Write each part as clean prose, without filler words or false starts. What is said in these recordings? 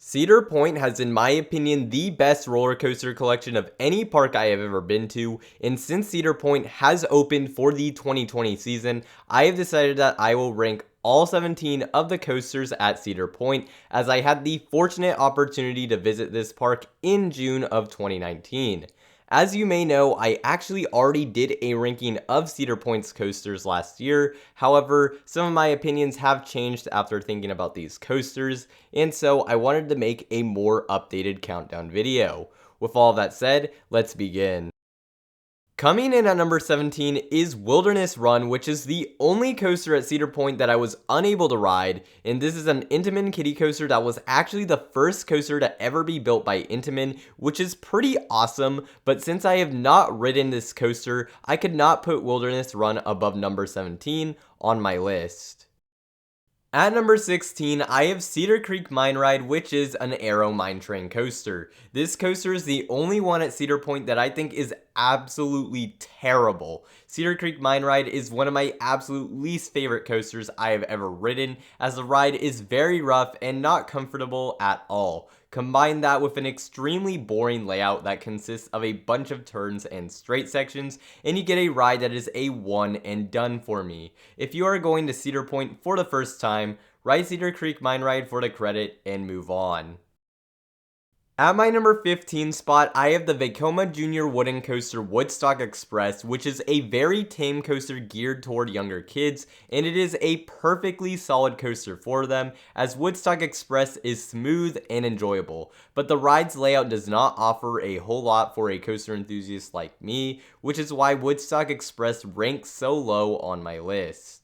Cedar Point has, in my opinion, the best roller coaster collection of any park I have ever been to, and since Cedar Point has opened for the 2020 season, I have decided that I will rank all 17 of the coasters at Cedar Point, as I had the fortunate opportunity to visit this park in June of 2019. As you may know, I actually already did a ranking of Cedar Point's coasters last year. However, some of my opinions have changed after thinking about these coasters, and so I wanted to make a more updated countdown video. With all that said, let's begin. Coming in at number 17 is Wilderness Run, which is the only coaster at Cedar Point that I was unable to ride, and this is an Intamin kiddie coaster that was actually the first coaster to ever be built by Intamin, which is pretty awesome, but since I have not ridden this coaster, I could not put Wilderness Run above number 17 on my list. At number 16, I have Cedar Creek Mine Ride, which is an Aero Mine Train coaster. This coaster is the only one at Cedar Point that I think is absolutely terrible. Cedar Creek Mine Ride is one of my absolute least favorite coasters I have ever ridden, as the ride is very rough and not comfortable at all. Combine that with an extremely boring layout that consists of a bunch of turns and straight sections, and you get a ride that is a one and done for me. If you are going to Cedar Point for the first time, ride Cedar Creek Mine Ride for the credit and move on. At my number 15 spot, I have the Vekoma Jr. Wooden Coaster Woodstock Express, which is a very tame coaster geared toward younger kids, and it is a perfectly solid coaster for them, as Woodstock Express is smooth and enjoyable, but the ride's layout does not offer a whole lot for a coaster enthusiast like me, which is why Woodstock Express ranks so low on my list.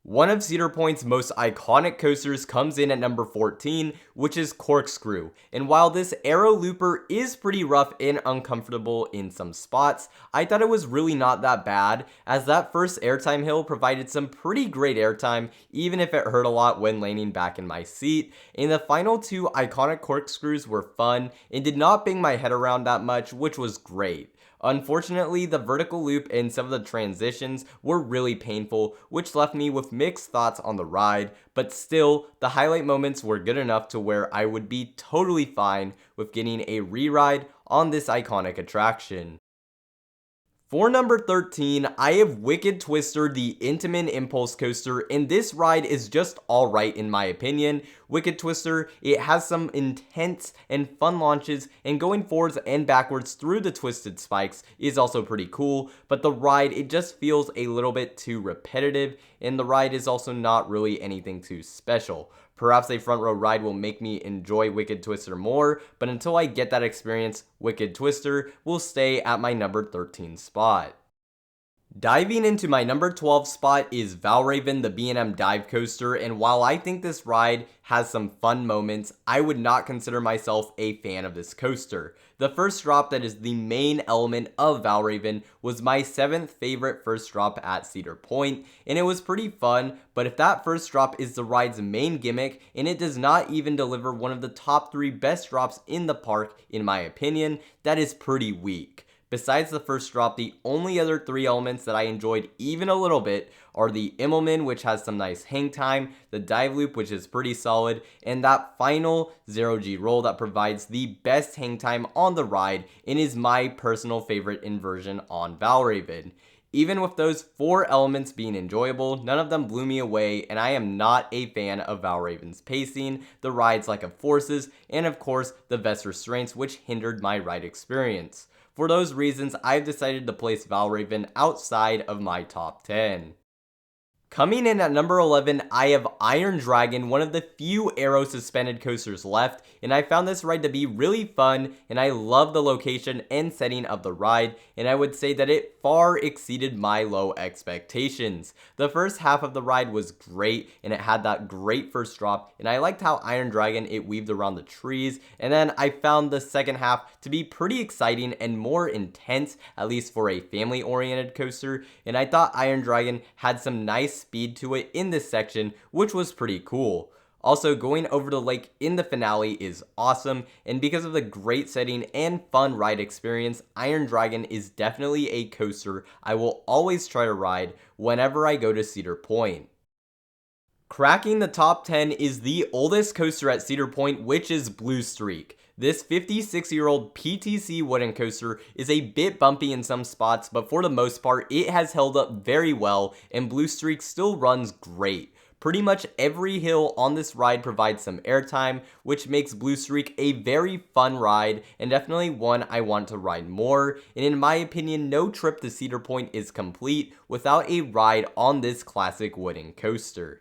One of Cedar Point's most iconic coasters comes in at number 14, which is Corkscrew, and while this aero looper is pretty rough and uncomfortable in some spots, I thought it was really not that bad, as that first airtime hill provided some pretty great airtime, even if it hurt a lot when landing back in my seat, and the final two iconic corkscrews were fun and did not bang my head around that much, which was great. Unfortunately, the vertical loop and some of the transitions were really painful, which left me with mixed thoughts on the ride, but still, the highlight moments were good enough to where I would be totally fine with getting a re-ride on this iconic attraction. For number 13, I have Wicked Twister, the Intamin Impulse Coaster, and this ride is just alright in my opinion. Wicked Twister, it has some intense and fun launches, and going forwards and backwards through the twisted spikes is also pretty cool, but the ride, it just feels a little bit too repetitive, and the ride is also not really anything too special. Perhaps a front row ride will make me enjoy Wicked Twister more, but until I get that experience, Wicked Twister will stay at my number 13 spot. Diving into my number 12 spot is Valravn, the B&M dive coaster, and while I think this ride has some fun moments, I would not consider myself a fan of this coaster. The first drop that is the main element of Valravn was my 7th favorite first drop at Cedar Point, and it was pretty fun, but if that first drop is the ride's main gimmick, and it does not even deliver one of the top 3 best drops in the park, in my opinion, that is pretty weak. Besides the first drop, the only other 3 elements that I enjoyed even a little bit are the Immelman, which has some nice hang time, the dive loop, which is pretty solid, and that final 0G roll that provides the best hang time on the ride and is my personal favorite inversion on Valravn. Even with those 4 elements being enjoyable, none of them blew me away, and I am not a fan of Valravn's pacing, the ride's lack of forces, and of course, the vest restraints, which hindered my ride experience. For those reasons, I've decided to place Valravn outside of my top 10. Coming in at number 11, I have Iron Dragon, one of the few aero suspended coasters left, and I found this ride to be really fun, and I love the location and setting of the ride, and I would say that it far exceeded my low expectations. The first half of the ride was great, and it had that great first drop, and I liked how Iron Dragon, it weaved around the trees, and then I found the second half to be pretty exciting and more intense, at least for a family-oriented coaster, and I thought Iron Dragon had some nice speed to it in this section, which was pretty cool. Also, going over the lake in the finale is awesome, and because of the great setting and fun ride experience, Iron Dragon is definitely a coaster I will always try to ride whenever I go to Cedar Point. Cracking the top 10 is the oldest coaster at Cedar Point, which is Blue Streak. This 56-year-old PTC wooden coaster is a bit bumpy in some spots, but for the most part, it has held up very well, and Blue Streak still runs great. Pretty much every hill on this ride provides some airtime, which makes Blue Streak a very fun ride, and definitely one I want to ride more, and in my opinion, no trip to Cedar Point is complete without a ride on this classic wooden coaster.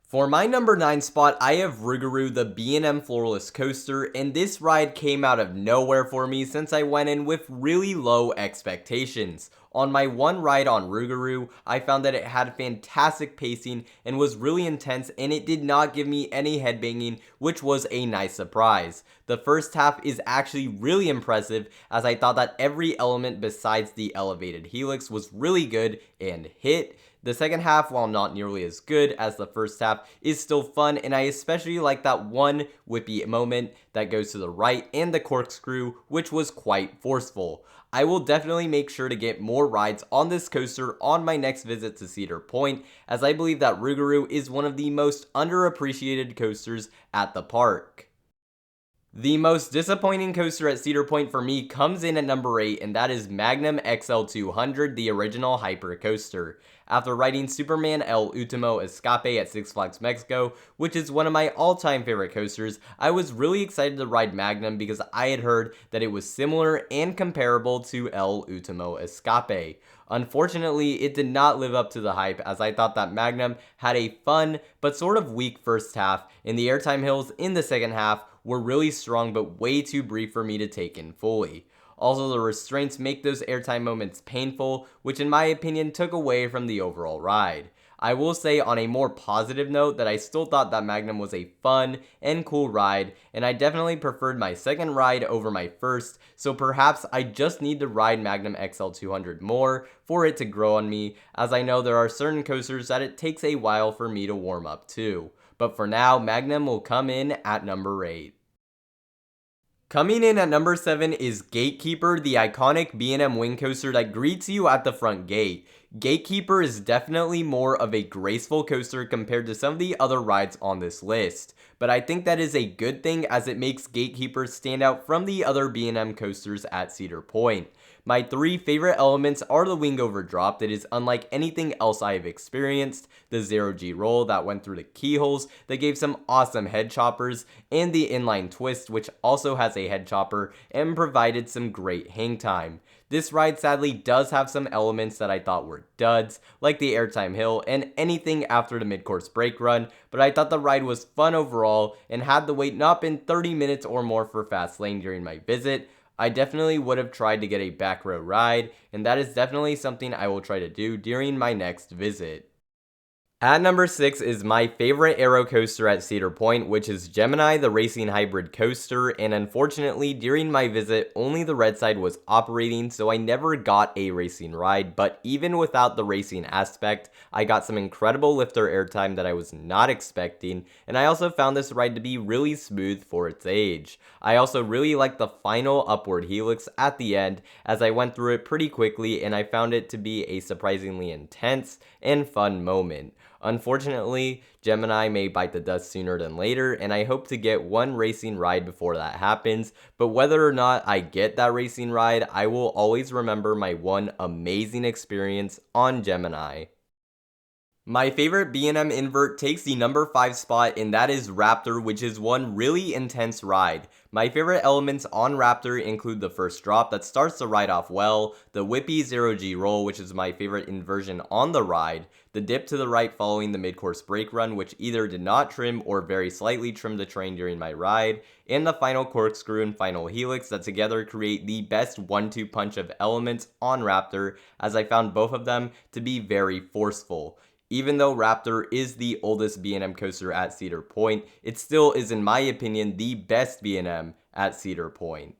For my number 9 spot, I have Rougarou, the B&M Floorless Coaster, and this ride came out of nowhere for me since I went in with really low expectations. On my one ride on Rougarou, I found that it had fantastic pacing and was really intense, and it did not give me any headbanging, which was a nice surprise. The first half is actually really impressive, as I thought that every element besides the elevated helix was really good and hit. The second half, while not nearly as good as the first half, is still fun, and I especially like that one whippy moment that goes to the right and the corkscrew, which was quite forceful. I will definitely make sure to get more rides on this coaster on my next visit to Cedar Point, as I believe that Rougarou is one of the most underappreciated coasters at the park. The most disappointing coaster at Cedar Point for me comes in at number 8, and that is Magnum XL200, the original hyper coaster. After riding Superman El Último Escape at Six Flags Mexico, which is one of my all-time favorite coasters, I was really excited to ride Magnum because I had heard that it was similar and comparable to El Último Escape. Unfortunately, it did not live up to the hype, as I thought that Magnum had a fun but sort of weak first half, and the airtime hills in the second half were really strong but way too brief for me to take in fully. Also, the restraints make those airtime moments painful, which in my opinion took away from the overall ride. I will say on a more positive note that I still thought that Magnum was a fun and cool ride, and I definitely preferred my second ride over my first, so perhaps I just need to ride Magnum XL200 more for it to grow on me, as I know there are certain coasters that it takes a while for me to warm up to. But for now, Magnum will come in at number 8. Coming in at number 7 is Gatekeeper, the iconic B&M wing coaster that greets you at the front gate. Gatekeeper is definitely more of a graceful coaster compared to some of the other rides on this list, but I think that is a good thing as it makes Gatekeeper stand out from the other B&M coasters at Cedar Point. My 3 favorite elements are the wing over drop that is unlike anything else I have experienced, the 0G roll that went through the keyholes that gave some awesome head choppers, and the inline twist which also has a head chopper and provided some great hang time. This ride sadly does have some elements that I thought were duds, like the airtime hill and anything after the mid-course brake run, but I thought the ride was fun overall, and had the wait not been 30 minutes or more for fast lane during my visit, I definitely would have tried to get a back row ride, and that is definitely something I will try to do during my next visit. At number 6 is my favorite aero coaster at Cedar Point, which is Gemini, the racing hybrid coaster, and unfortunately during my visit only the red side was operating, so I never got a racing ride, but even without the racing aspect, I got some incredible lifter airtime that I was not expecting, and I also found this ride to be really smooth for its age. I also really liked the final upward helix at the end, as I went through it pretty quickly and I found it to be a surprisingly intense and fun moment. Unfortunately, Gemini may bite the dust sooner than later, and I hope to get one racing ride before that happens, but whether or not I get that racing ride, I will always remember my one amazing experience on Gemini. My favorite B&M invert takes the number 5 spot, and that is Raptor, which is one really intense ride. My favorite elements on Raptor include the first drop that starts the ride off well, the whippy 0G roll, which is my favorite inversion on the ride, the dip to the right following the mid-course brake run, which either did not trim or very slightly trimmed the train during my ride, and the final corkscrew and final helix that together create the best 1-2 punch of elements on Raptor, as I found both of them to be very forceful. Even though Raptor is the oldest B&M coaster at Cedar Point, it still is in my opinion the best B&M at Cedar Point.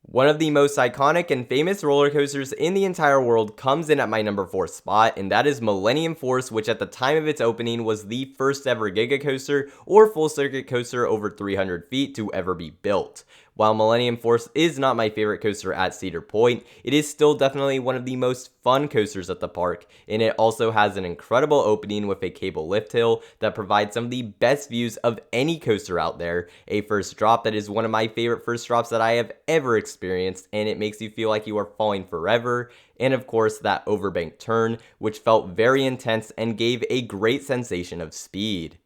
One of the most iconic and famous roller coasters in the entire world comes in at my number 4 spot, and that is Millennium Force, which at the time of its opening was the first ever Giga coaster or full circuit coaster over 300 feet to ever be built. While Millennium Force is not my favorite coaster at Cedar Point, it is still definitely one of the most fun coasters at the park, and it also has an incredible opening with a cable lift hill that provides some of the best views of any coaster out there, a first drop that is one of my favorite first drops that I have ever experienced, and it makes you feel like you are falling forever, and of course that overbank turn, which felt very intense and gave a great sensation of speed.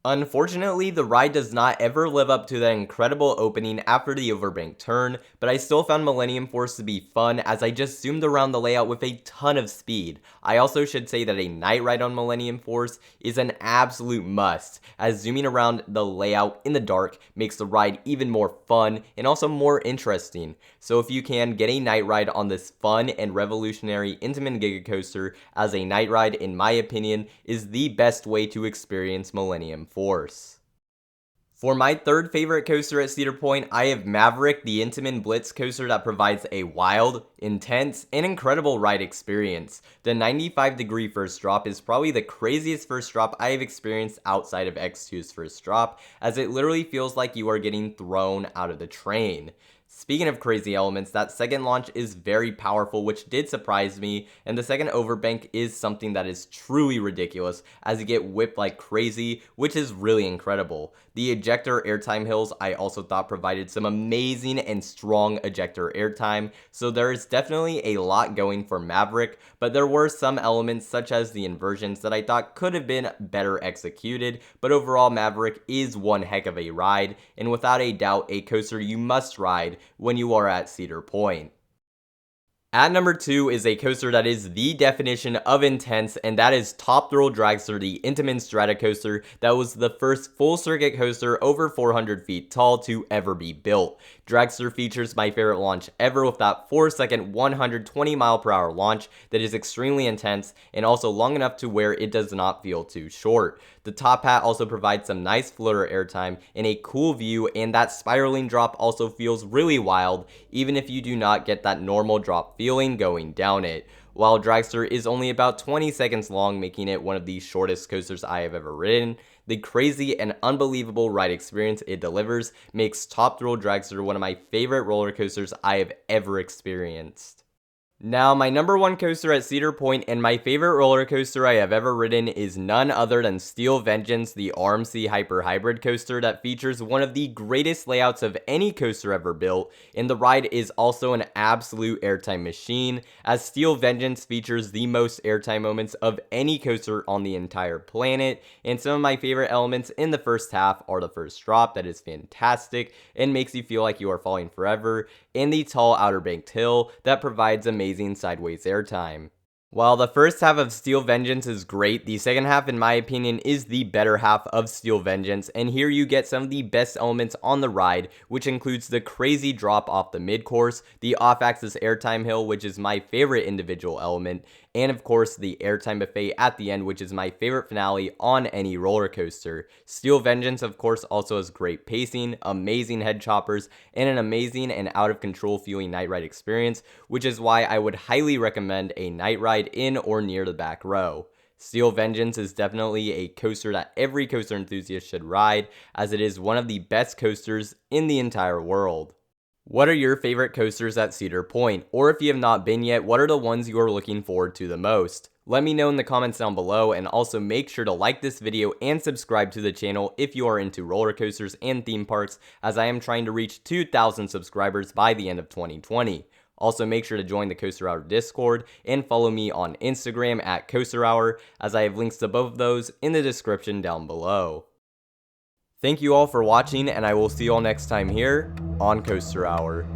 Unfortunately, the ride does not ever live up to that incredible opening after the overbank turn, but I still found Millennium Force to be fun as I just zoomed around the layout with a ton of speed. I also should say that a night ride on Millennium Force is an absolute must, as zooming around the layout in the dark makes the ride even more fun and also more interesting. So if you can, get a night ride on this fun and revolutionary Intamin Giga Coaster, as a night ride, in my opinion, is the best way to experience Millennium Force. For my third favorite coaster at Cedar Point, I have Maverick, the Intamin Blitz coaster that provides a wild, intense, and incredible ride experience. The 95-degree first drop is probably the craziest first drop I have experienced outside of X2's first drop, as it literally feels like you are getting thrown out of the train. Speaking of crazy elements, that second launch is very powerful, which did surprise me, and the second overbank is something that is truly ridiculous, as you get whipped like crazy, which is really incredible. The ejector airtime hills I also thought provided some amazing and strong ejector airtime, so there is definitely a lot going for Maverick, but there were some elements such as the inversions that I thought could have been better executed, but overall Maverick is one heck of a ride, and without a doubt a coaster you must ride when you are at Cedar Point. At number 2 is a coaster that is the definition of intense, and that is Top Thrill Dragster, the Intamin Strata coaster that was the first full circuit coaster over 400 feet tall to ever be built. Dragster features my favorite launch ever with that 4-second 120 mph launch that is extremely intense and also long enough to where it does not feel too short. The top hat also provides some nice floater airtime and a cool view, and that spiraling drop also feels really wild even if you do not get that normal drop feeling going down it. While Dragster is only about 20 seconds long, making it one of the shortest coasters I have ever ridden, the crazy and unbelievable ride experience it delivers makes Top Thrill Dragster one of my favorite roller coasters I have ever experienced. Now, my number 1 coaster at Cedar Point and my favorite roller coaster I have ever ridden is none other than Steel Vengeance, the RMC Hyper Hybrid coaster that features one of the greatest layouts of any coaster ever built, and the ride is also an absolute airtime machine, as Steel Vengeance features the most airtime moments of any coaster on the entire planet, and some of my favorite elements in the first half are the first drop that is fantastic and makes you feel like you are falling forever, and the tall outer banked hill that provides amazing sideways airtime. While the first half of Steel Vengeance is great, the second half in my opinion is the better half of Steel Vengeance, and here you get some of the best elements on the ride, which includes the crazy drop off the mid-course, the off-axis airtime hill, which is my favorite individual element, and of course the airtime buffet at the end, which is my favorite finale on any roller coaster. Steel Vengeance of course also has great pacing, amazing head choppers, and an amazing and out of control feeling night ride experience, which is why I would highly recommend a night ride in or near the back row. Steel Vengeance is definitely a coaster that every coaster enthusiast should ride, as it is one of the best coasters in the entire world. What are your favorite coasters at Cedar Point? Or if you have not been yet, what are the ones you are looking forward to the most? Let me know in the comments down below, and also make sure to like this video and subscribe to the channel if you are into roller coasters and theme parks, as I am trying to reach 2,000 subscribers by the end of 2020. Also, make sure to join the Coaster Hour Discord and follow me on Instagram at Coaster Hour, as I have links to both of those in the description down below. Thank you all for watching, and I will see you all next time here on Coaster Hour.